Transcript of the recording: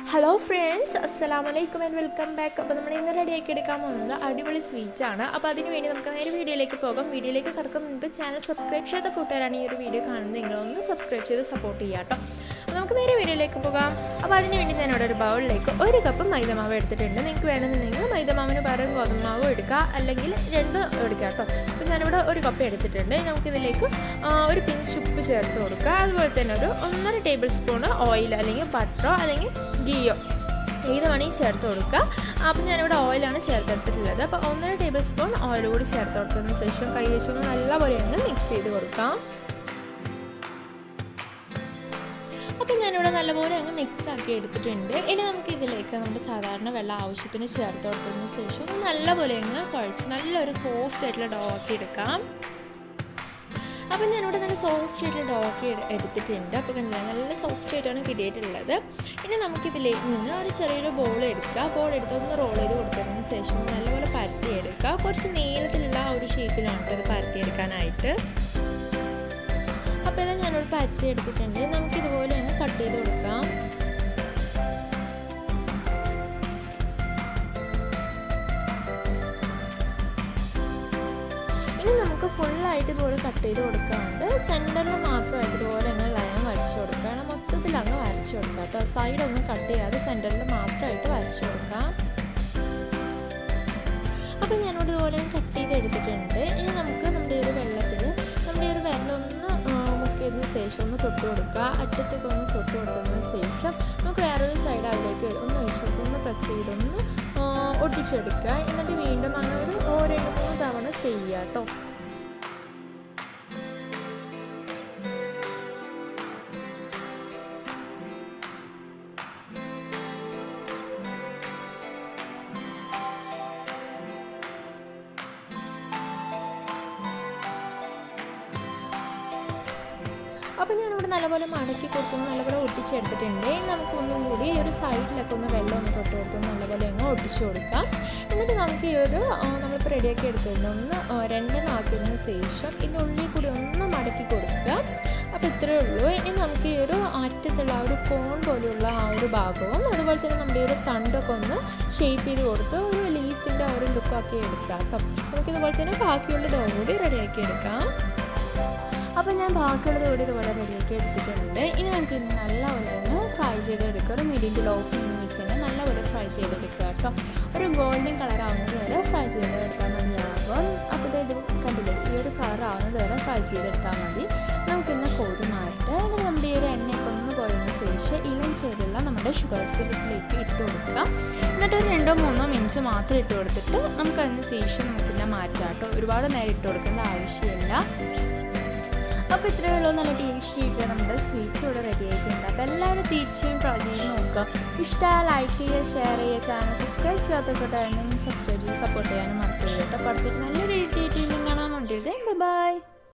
Hello friends, Assalamualaikum and welcome back. അപ്പോൾ നമ്മൾ ഇന്ന് റെഡിയാക്കി എടുക്കാൻ പോകുന്നത് അടിപൊളി സ്വീറ്റ് ആണ്. അപ്പോൾ അതിനു വേണ്ടി നമുക്ക് നേരെ വീഡിയോയിലേക്ക് പോകാം. വീഡിയോയിലേക്ക് കടക്കും മുൻപ് ചാനൽ സബ്സ്ക്രൈബ് ചെയ്ത കൂട്ടുകാരാണ് ഈ ഒരു വീഡിയോ കാണുന്നത് നിങ്ങളൊന്ന് സബ്സ്ക്രൈബ് ചെയ്ത് സപ്പോർട്ട് ചെയ്യാം കേട്ടോ. അപ്പോൾ നമുക്ക് നേരെ വീഡിയോയിലേക്ക് പോകാം. അപ്പോൾ അതിനു വേണ്ടി ഞാൻ ഇവിടെ ഒരു ബൗളിലേക്ക് 1 കപ്പ് മൈദമാവ് എടുത്തിട്ടുണ്ട്. നിങ്ങൾക്ക് വേണമെന്നുണ്ടെങ്കിൽ മൈദമാവിന് പകരം ഗോതമ്പ് മാവ് എടുക്കുക, അല്ലെങ്കിൽ 2 എടുക്കുക കേട്ടോ. അപ്പോൾ ഞാനിവിടെ 1 കപ്പ് എടുത്തിട്ടുണ്ട്. നമുക്കിതിലേക്ക് ഒരു പിഞ്ച് ഉപ്പ് ചേർത്ത് കൊടുക്കുക. അതുപോലെ തന്നെ ഒരു 1.5 ടേബിൾ സ്പൂൺ ഓയിൽ അല്ലെങ്കിൽ ബട്ടറോ അല്ലെങ്കിൽ ഗീയോ ഏത് വേണമെങ്കിൽ ചേർത്ത് കൊടുക്കുക. അപ്പോൾ ഞാനിവിടെ ഓയിലാണ് ചേർത്തെടുത്തിട്ടുള്ളത്. അപ്പോൾ 1.5 ടേബിൾ സ്പൂൺ ഓയിൽ കൂടി ചേർത്ത് കൊടുത്തതിന് ശേഷം കൈ വെച്ചൊന്ന് നല്ലപോലെ ഒന്ന് മിക്സ് ചെയ്ത് കൊടുക്കാം. അപ്പോൾ ഞാനിവിടെ നല്ലപോലെ അങ്ങ് മിക്സ് ആക്കി എടുത്തിട്ടുണ്ട്. ഇനി നമുക്ക് ഇതിലേക്ക് നമ്മുടെ സാധാരണ വെള്ളം ആവശ്യത്തിന് ചേർത്ത് കൊടുത്തതിന് ശേഷം നല്ലപോലെ അങ്ങ് കുഴച്ച് നല്ലൊരു സോഫ്റ്റ് ആയിട്ടുള്ള ഡോ ആക്കി എടുക്കാം. അപ്പോൾ ഞാനിവിടെ നല്ല സോഫ്റ്റ് ആയിട്ടുള്ള ഡോ ആക്കി എടുത്തിട്ടുണ്ട്. അപ്പോൾ കണ്ടില്ല, നല്ല സോഫ്റ്റ് ആയിട്ടാണ് കിട്ടിയിട്ടുള്ളത്. ഇനി നമുക്കിതിലേക്ക് നിന്ന് ഒരു ചെറിയൊരു ബോൾ എടുക്കുക. ബോൾ എടുത്ത് ഒന്ന് റോൾ ചെയ്ത് കൊടുത്തതിന് ശേഷം നല്ലപോലെ പരത്തിയെടുക്കുക. കുറച്ച് നീളത്തിലുള്ള ആ ഒരു ഷേപ്പിലാണ് ഇത് പരത്തിയെടുക്കാനായിട്ട്. അപ്പോൾ ഇത് ഞാനിവിടെ പരത്തിയെടുത്തിട്ടുണ്ട്. നമുക്കിതുപോലെ ഒന്ന് കട്ട് ചെയ്ത് കൊടുക്കാം. ഇനി നമുക്ക് ഫുള്ളായിട്ട് ഇതുപോലെ കട്ട് ചെയ്ത് കൊടുക്കാറുണ്ട്. സെൻറ്ററിൽ മാത്രമായിട്ട് ഇതുപോലെ അങ്ങ് ലൈൻ വരച്ച് കൊടുക്കുകയാണ്. മൊത്തത്തിൽ അങ്ങ് വരച്ച് കൊടുക്കുക കേട്ടോ. സൈഡൊന്നും കട്ട് ചെയ്യാതെ സെൻറ്ററിൽ മാത്രമായിട്ട് വരച്ച് കൊടുക്കാം. അപ്പോൾ ഞാനിവിടെ ഇതുപോലെ കട്ട് ചെയ്ത് എടുത്തിട്ടുണ്ട്. ഇനി നമുക്ക് നമ്മുടെ ഒരു വെള്ളത്തിൽ നമ്മുടെ ഒരു വിരലൊന്ന് മുക്കിയതിന് ശേഷം ഒന്ന് തൊട്ട് കൊടുക്കുക. അറ്റത്തേക്ക് ഒന്ന് തൊട്ട് കൊടുത്തതിന് ശേഷം നമുക്ക് വേറൊരു സൈഡ് അതിലേക്ക് ഒന്ന് വെച്ച് കൊടുത്ത് ഒന്ന് പ്രസ് ചെയ്തൊന്ന് ഒട്ടിച്ചെടുക്കുക. എന്നിട്ട് വീണ്ടും അങ്ങനെ ഒരു 2-3 തവണ ചെയ്യുക കേട്ടോ. അപ്പോൾ ഞാനിവിടെ നല്ലപോലെ മടക്കി കൊടുത്തു നല്ലപോലെ ഒട്ടിച്ചെടുത്തിട്ടുണ്ട്. നമുക്കൊന്നും കൂടി ഈ ഒരു സൈഡിലൊക്കെ ഒന്ന് വെള്ളം ഒന്ന് തൊട്ട് കൊടുത്തു നല്ലപോലെ അങ്ങ് ഒട്ടിച്ചു കൊടുക്കാം. എന്നിട്ട് നമുക്ക് ഈ ഒരു നമ്മളിപ്പോൾ റെഡിയാക്കി എടുത്തതിൽ ഒന്ന് 2 ആക്കിയതിന് ശേഷം ഇതിനുള്ളിൽ കൂടി ഒന്ന് മടക്കി കൊടുക്കുക. അപ്പോൾ ഇത്രയേ ഉള്ളൂ. ഇനി നമുക്ക് ഈ ഒരു അറ്റത്തുള്ള ആ ഒരു കോൺ പോലെയുള്ള ആ ഒരു ഭാഗവും അതുപോലെ തന്നെ നമ്മുടെ ഈ ഒരു തണ്ടൊക്കെ ഒന്ന് ഷേപ്പ് ചെയ്ത് കൊടുത്ത് ഒരു ലീഫിൻ്റെ ആ ഒരു ലുക്കാക്കി എടുക്കാം കേട്ടോ. നമുക്കിതുപോലെ തന്നെ ബാക്കിയുള്ള ഡോ കൂടി റെഡിയാക്കി എടുക്കാം. അപ്പോൾ ഞാൻ ബാക്കിയുള്ളത് കൂടി ഇതുപോലെ റെഡിയാക്കി എടുത്തിട്ടുണ്ട്. ഇനി നമുക്ക് ഇന്ന് നല്ലപോലെ ഒന്ന് ഫ്രൈ ചെയ്തെടുക്കുക. ഒരു മീഡിയം ടു ലോ ഫ്ലെയിമിൽ വെച്ച് തന്നെ നല്ലപോലെ ഫ്രൈ ചെയ്തെടുക്കുക കേട്ടോ. ഒരു ഗോൾഡൻ കളർ ആവുന്നത് വരെ ഫ്രൈ ചെയ്തെടുത്താൽ മതിയാകും. അപ്പോൾ ഇത് കണ്ടില്ലേ, ഈ ഒരു കളർ ആവുന്നത് വരെ ഫ്രൈ ചെയ്തെടുത്താൽ മതി. നമുക്കിന്ന് കോരി മാറ്റാം. എന്നിട്ട് നമ്മുടെ ഈ ഒരു എണ്ണയൊക്കെ ഒന്ന് പോയതിന് ശേഷം ഇളം ചൂടുള്ള നമ്മുടെ ഷുഗർ സിറപ്പിലേക്ക് ഇട്ട് കൊടുക്കുക. എന്നിട്ട് ഒരു 2-3 മിനിറ്റ് മാത്രം ഇട്ട് കൊടുത്തിട്ട് നമുക്കതിന് ശേഷം നമുക്കിന്ന് മാറ്റാം കേട്ടോ. ഒരുപാട് നേരം ഇട്ട് കൊടുക്കേണ്ട ആവശ്യമില്ല. അപ്പോൾ ഇത്രയേ ഉള്ളൂ. നല്ല ടേസ്റ്റി ആയിട്ടുള്ള നമ്മുടെ സ്വീറ്റ്സ് ഇവിടെ റെഡി ആയിട്ടുണ്ട്. അപ്പോൾ എല്ലാവരും തീർച്ചയായും ട്രൈ ചെയ്ത് നോക്കുക. ഇഷ്ടമായ ലൈക്ക് ചെയ്യുക, ഷെയർ ചെയ്യുക, ചാനൽ സബ്സ്ക്രൈബ് ചെയ്യാത്തവർക്ക് സബ്സ്ക്രൈബ് ചെയ്ത് സപ്പോർട്ട് ചെയ്യാനും മറക്കരുത് കേട്ടോ. അപ്പോൾ അടുത്തൊരു നല്ലൊരു എഡിറ്റ് കാണാൻ വേണ്ടിയിട്ട് ബൈ.